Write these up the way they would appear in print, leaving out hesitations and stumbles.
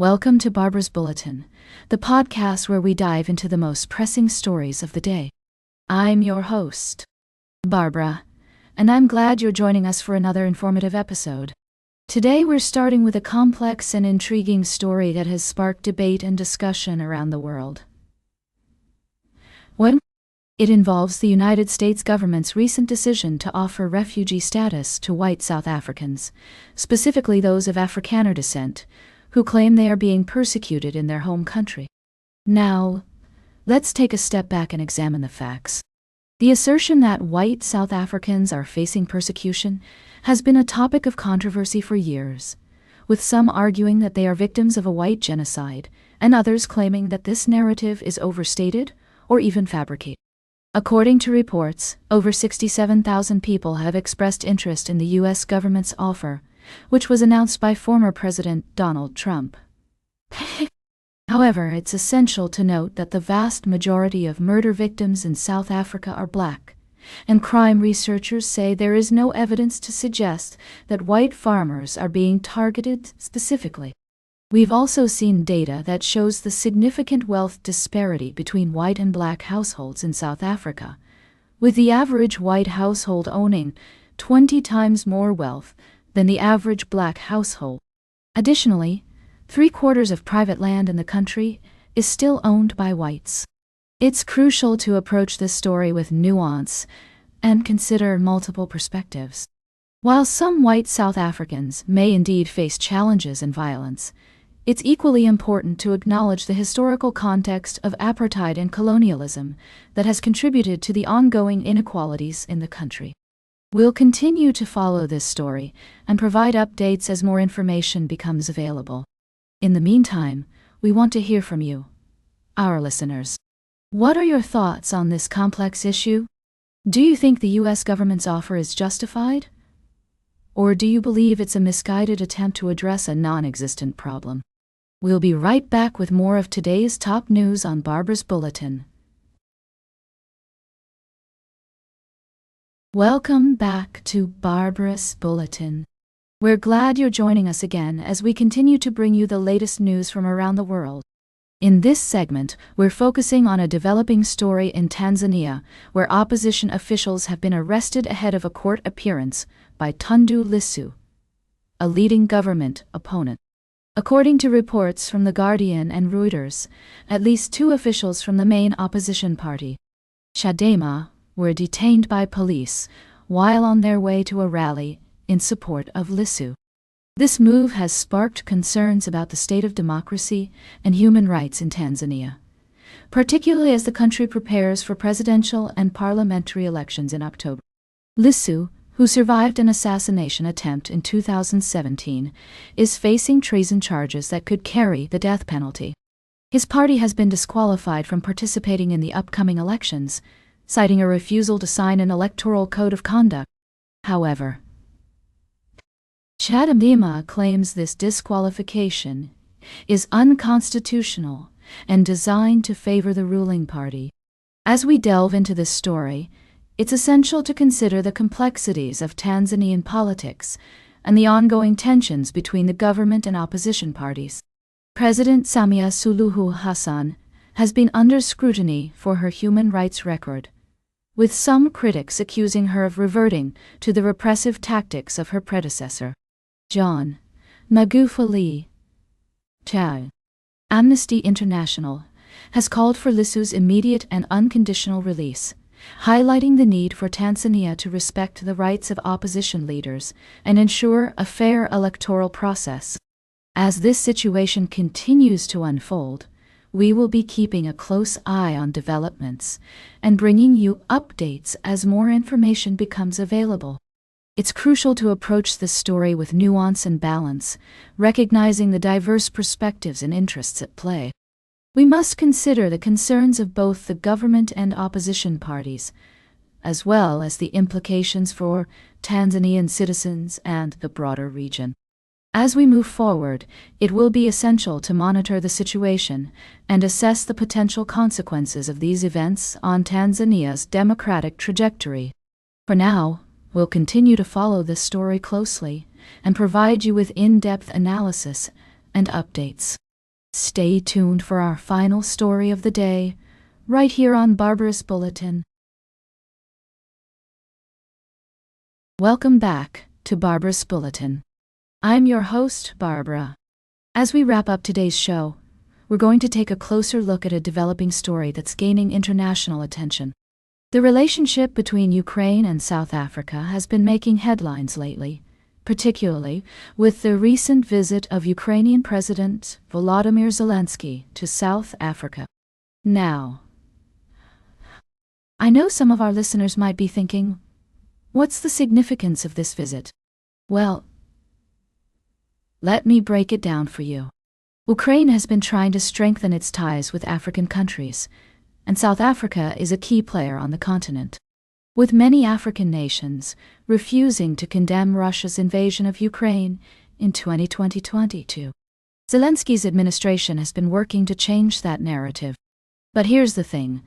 Welcome to Barbara's Bulletin, the podcast where we dive into the most pressing stories of the day. I'm your host, Barbara, and I'm glad you're joining us for another informative episode. Today we're starting with a complex and intriguing story that has sparked debate and discussion around the world. It involves the United States government's recent decision to offer refugee status to white South Africans, specifically those of Afrikaner descent, who claim they are being persecuted in their home country. Now, let's take a step back and examine the facts. The assertion that white South Africans are facing persecution has been a topic of controversy for years, with some arguing that they are victims of a white genocide, and others claiming that this narrative is overstated or even fabricated. According to reports, over 67,000 people have expressed interest in the U.S. government's offer, which was announced by former President Donald Trump. However, it's essential to note that the vast majority of murder victims in South Africa are black, and crime researchers say there is no evidence to suggest that white farmers are being targeted specifically. We've also seen data that shows the significant wealth disparity between white and black households in South Africa, with the average white household owning 20 times more wealth than the average black household. Additionally, 3/4 of private land in the country is still owned by whites. It's crucial to approach this story with nuance and consider multiple perspectives. While some white South Africans may indeed face challenges and violence, it's equally important to acknowledge the historical context of apartheid and colonialism that has contributed to the ongoing inequalities in the country. We'll continue to follow this story and provide updates as more information becomes available. In the meantime, we want to hear from you, our listeners. What are your thoughts on this complex issue? Do you think the U.S. government's offer is justified? Or do you believe it's a misguided attempt to address a non-existent problem? We'll be right back with more of today's top news on Barbara's Bulletin. Welcome back to Barbara's Bulletin. We're glad you're joining us again as we continue to bring you the latest news from around the world. In this segment, we're focusing on a developing story in Tanzania, where opposition officials have been arrested ahead of a court appearance by Tundu Lissu, a leading government opponent. According to reports from The Guardian and Reuters, at least 2 officials from the main opposition party, Chadema, were detained by police while on their way to a rally in support of Lissu. This move has sparked concerns about the state of democracy and human rights in Tanzania, particularly as the country prepares for presidential and parliamentary elections in October. Lissu, who survived an assassination attempt in 2017, is facing treason charges that could carry the death penalty. His party has been disqualified from participating in the upcoming elections, citing a refusal to sign an electoral code of conduct. However, Chadema claims this disqualification is unconstitutional and designed to favor the ruling party. As we delve into this story, it's essential to consider the complexities of Tanzanian politics and the ongoing tensions between the government and opposition parties. President Samia Suluhu Hassan has been under scrutiny for her human rights record, with some critics accusing her of reverting to the repressive tactics of her predecessor, John Magufuli. Amnesty International has called for Lissu's immediate and unconditional release, highlighting the need for Tanzania to respect the rights of opposition leaders and ensure a fair electoral process. As this situation continues to unfold, we will be keeping a close eye on developments and bringing you updates as more information becomes available. It's crucial to approach this story with nuance and balance, recognizing the diverse perspectives and interests at play. We must consider the concerns of both the government and opposition parties, as well as the implications for Tanzanian citizens and the broader region. As we move forward, it will be essential to monitor the situation and assess the potential consequences of these events on Tanzania's democratic trajectory. For now, we'll continue to follow this story closely and provide you with in-depth analysis and updates. Stay tuned for our final story of the day, right here on Barbarous Bulletin. Welcome back to Barbarous Bulletin. I'm your host, Barbara. As we wrap up today's show, we're going to take a closer look at a developing story that's gaining international attention. The relationship between Ukraine and South Africa has been making headlines lately, particularly with the recent visit of Ukrainian President Volodymyr Zelensky to South Africa. Now, I know some of our listeners might be thinking, what's the significance of this visit? Well, let me break it down for you. Ukraine has been trying to strengthen its ties with African countries, and South Africa is a key player on the continent. With many African nations refusing to condemn Russia's invasion of Ukraine in 2022. Zelensky's administration has been working to change that narrative. But here's the thing.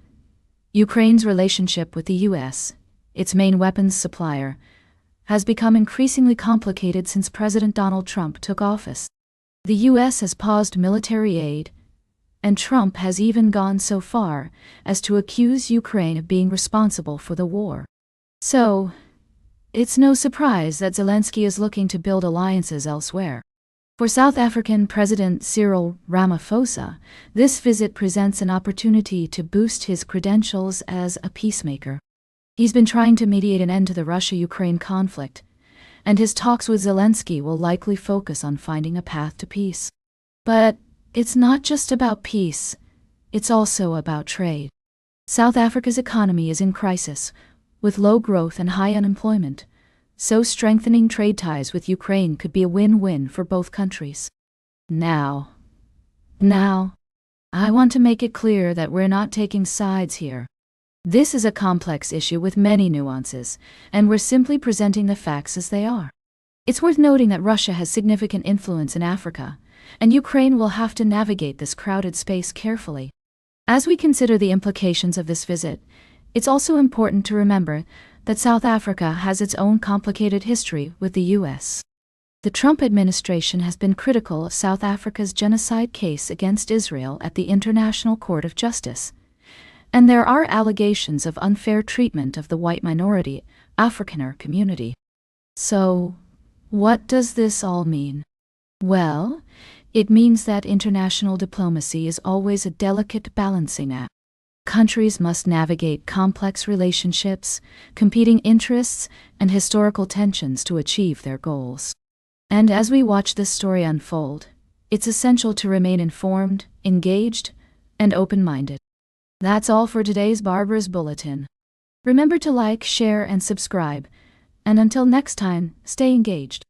Ukraine's relationship with the US, its main weapons supplier, has become increasingly complicated since President Donald Trump took office. The US has paused military aid, and Trump has even gone so far as to accuse Ukraine of being responsible for the war. So, it's no surprise that Zelensky is looking to build alliances elsewhere. For South African President Cyril Ramaphosa, this visit presents an opportunity to boost his credentials as a peacemaker. He's been trying to mediate an end to the Russia-Ukraine conflict, and his talks with Zelensky will likely focus on finding a path to peace. But it's not just about peace, it's also about trade. South Africa's economy is in crisis, with low growth and high unemployment, so strengthening trade ties with Ukraine could be a win-win for both countries. Now, I want to make it clear that we're not taking sides here. This is a complex issue with many nuances, and we're simply presenting the facts as they are. It's worth noting that Russia has significant influence in Africa, and Ukraine will have to navigate this crowded space carefully. As we consider the implications of this visit, it's also important to remember that South Africa has its own complicated history with the US. The Trump administration has been critical of South Africa's genocide case against Israel at the International Court of Justice, and there are allegations of unfair treatment of the white minority Afrikaner community. So, what does this all mean? Well, it means that international diplomacy is always a delicate balancing act. Countries must navigate complex relationships, competing interests, and historical tensions to achieve their goals. And as we watch this story unfold, it's essential to remain informed, engaged, and open-minded. That's all for today's Barbarous Bulletin. Remember to like, share, and subscribe. And until next time, stay engaged.